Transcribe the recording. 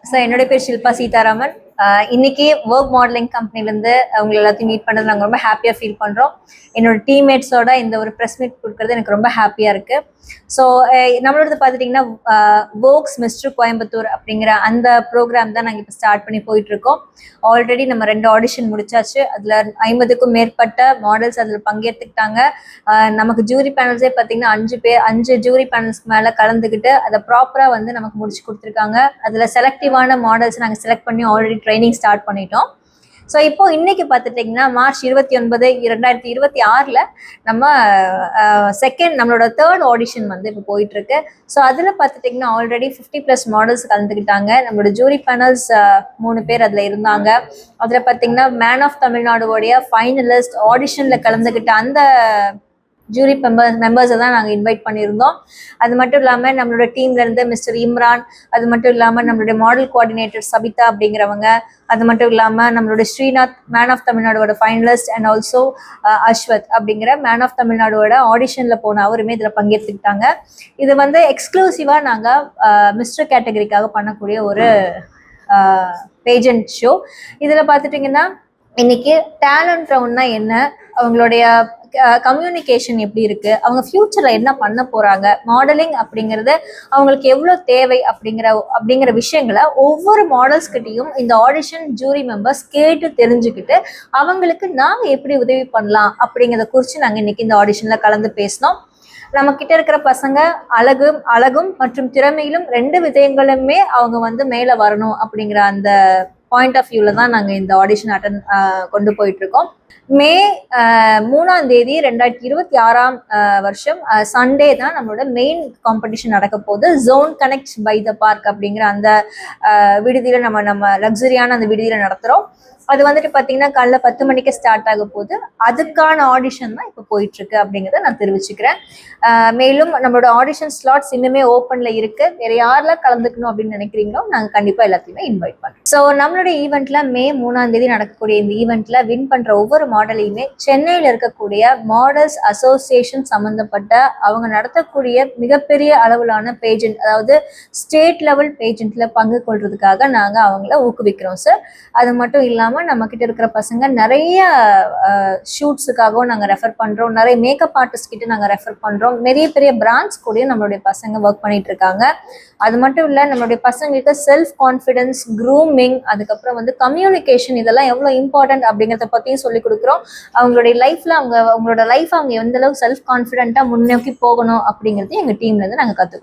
So என்னோட பேர் ஷில்பா சீதாராமன். இன்னைக்கு ஒர்க் மாடலிங் கம்பெனிலேருந்து அவங்க எல்லாத்தையும் மீட் பண்ணுறது நாங்கள் ரொம்ப ஹாப்பியாக ஃபீல் பண்ணுறோம். என்னோட டீம்மேட்ஸோட இந்த ஒரு ப்ரெஸ் மீட் கொடுக்குறது எனக்கு ரொம்ப ஹாப்பியாக இருக்குது. ஸோ நம்மளோடது பார்த்துட்டிங்கன்னா வோக்ஸ் மிஸ்டர் கோயம்புத்தூர் அப்படிங்கிற அந்த ப்ரோக்ராம் தான் நாங்கள் இப்போ ஸ்டார்ட் பண்ணி போயிட்டுருக்கோம். ஆல்ரெடி நம்ம 2 ஆடிஷன் முடிச்சாச்சு. அதில் 50க்கும் மேற்பட்ட மாடல்ஸ் அதில் பங்கேற்றுக்கிட்டாங்க. நமக்கு ஜூரி பேனல்ஸே பார்த்தீங்கன்னா 5 ஜூரி பேனல்ஸ்க்கு மேலே கலந்துக்கிட்டு அதை ப்ராப்பராக வந்து நமக்கு முடிச்சு கொடுத்துருக்காங்க. அதில் செலக்டிவான மாடல்ஸ் நாங்கள் செலக்ட் பண்ணி ஆல்ரெடி ட்ரைனிங் ஸ்டார்ட் பண்ணிட்டோம். ஸோ இப்போ இன்னைக்கு பார்த்துட்டிங்கன்னா மார்ச் 29, 2026 நம்ம நம்மளோட 3rd ஆடிஷன் வந்து இப்போ போயிட்டு இருக்கு. ஸோ அதில் பார்த்துட்டிங்கன்னா ஆல்ரெடி 50+ மாடல்ஸ் கலந்துக்கிட்டாங்க. நம்மளோட ஜூரி பேனல்ஸ் 3 பேர் அதில் இருந்தாங்க. அதில் பார்த்தீங்கன்னா மேன் ஆஃப் தமிழ்நாடுவோடைய ஃபைனலிஸ்ட் ஆடிஷனில் கலந்துக்கிட்ட அந்த ஜூரி மெம்பர்ஸை தான் நாங்கள் இன்வைட் பண்ணியிருந்தோம். அது மட்டும் இல்லாமல் நம்மளோட டீம்லேருந்து மிஸ்டர் இம்ரான், அது மட்டும் இல்லாமல் நம்மளுடைய மாடல் கோஆர்டினேட்டர் சபிதா அப்படிங்கிறவங்க, அது மட்டும் இல்லாமல் நம்மளோட ஸ்ரீநாத் மேன் ஆஃப் தமிழ்நாடோட ஃபைனலிஸ்ட் அண்ட் ஆல்சோ அஸ்வத் அப்படிங்கிற மேன் ஆஃப் தமிழ்நாடோட ஆடிஷனில் போன அவருமே இதில் பங்கேற்றுக்கிட்டாங்க. இது வந்து எக்ஸ்க்ளூசிவாக நாங்கள் மிஸ்டர் கேட்டகரிக்காக பண்ணக்கூடிய ஒரு பேஜெண்ட் ஷோ. இதில் பார்த்துட்டிங்கன்னா இன்னைக்கு டேலண்ட் ரவுண்ட்னா என்ன, அவங்களுடைய கம்யூனிகேஷன் எப்படி இருக்கு, அவங்க ஃபியூச்சர்ல என்ன பண்ண போறாங்க, மாடலிங் அப்படிங்கிறது அவங்களுக்கு எவ்வளோ தேவை அப்படிங்கிற விஷயங்களை ஒவ்வொரு மாடல்ஸ் கிட்டையும் இந்த ஆடிஷன் ஜூரி மெம்பர்ஸ் கேட்டு தெரிஞ்சுக்கிட்டு அவங்களுக்கு நாங்க எப்படி உதவி பண்ணலாம் அப்படிங்கிறத குறித்து நாங்கள் இன்னைக்கு இந்த ஆடிஷன்ல கலந்து பேசினோம். நம்ம கிட்ட இருக்கிற பசங்க அழகும் மற்றும் திறமையிலும் 2 விஷயங்களுமே அவங்க வந்து மேல வரணும் அப்படிங்கிற அந்த பாயிண்ட் ஆஃப் வியூல தான் நாங்க இந்த ஆடிஷன் கொண்டு போயிட்டு இருக்கோம். மே 3ஆம் தேதி 2026 சண்டே தான் நம்மளோட மெயின் காம்படிஷன் நடக்க போகுது. Zone connect by the park அப்படிங்கிற அந்த விடுதியில நம்ம லக்ஸரியான அந்த விடுதியில நடத்துறோம். அது வந்துட்டு பார்த்தீங்கன்னா காலைல 10 மணிக்கு ஸ்டார்ட் ஆக போகுது. அதுக்கான ஆடிஷன் தான் இப்போ போயிட்டு இருக்கு அப்படிங்கிறத நான் தெரிவிச்சுக்கிறேன். மேலும் நம்மளோட ஆடிஷன் ஸ்லாட்ஸ் இன்னுமே ஓப்பன்ல இருக்கு. வேற யாரெல்லாம் கலந்துக்கணும் அப்படின்னு நினைக்கிறீங்களோ நாங்கள் கண்டிப்பா எல்லாத்தையுமே இன்வைட் பண்ணுறோம். ஸோ நம்மளுடைய ஈவெண்ட்ல மே 3ஆம் தேதி நடக்கக்கூடிய இந்த ஈவெண்ட்ல வின் பண்ற ஒவ்வொரு மாடலையுமே சென்னையில் இருக்கக்கூடிய மாடல்ஸ் அசோசியேஷன் சம்பந்தப்பட்ட அவங்க நடத்தக்கூடிய மிகப்பெரிய அளவிலான பேஜெண்ட், அதாவது ஸ்டேட் லெவல் பேஜெண்ட்ல பங்கு கொள்றதுக்காக நாங்கள் அவங்கள ஊக்குவிக்கிறோம் சார். அது மட்டும் இல்லாமல் நம்ம கிட்ட இருக்கிற பசங்க நிறைய ஷூட்ஸுக்காகவும் நாங்கள் ரெஃபர் பண்றோம். நிறைய மேக்கப் ஆர்டிஸ்ட் கிட்ட நாங்கள் ரெஃபர் பண்றோம். நிறைய பெரிய பிராண்ட்ஸ் கூட நம்மளுடைய பசங்க ஒர்க் பண்ணிட்டு இருக்காங்க. அது மட்டும் இல்லை, நம்மளுடைய பசங்களுக்கு செல்ஃப் கான்ஃபிடன்ஸ், க்ரூமிங், அதுக்கப்புறம் வந்து கம்யூனிகேஷன், இதெல்லாம் எவ்வளோ இம்பார்ட்டன்ட் அப்படிங்கிறத பற்றியும் சொல்லி கொடுக்குறோம். அவங்களுடைய லைஃப்ல அவங்களோட லைஃப் அவங்க எந்த அளவுக்கு செல்ஃப் கான்ஃபிடென்ட்டாக முன்னோக்கி போகணும் அப்படிங்கிறது எங்கள் டீம்ல இருந்து நாங்கள் கற்றுக்குறோம்.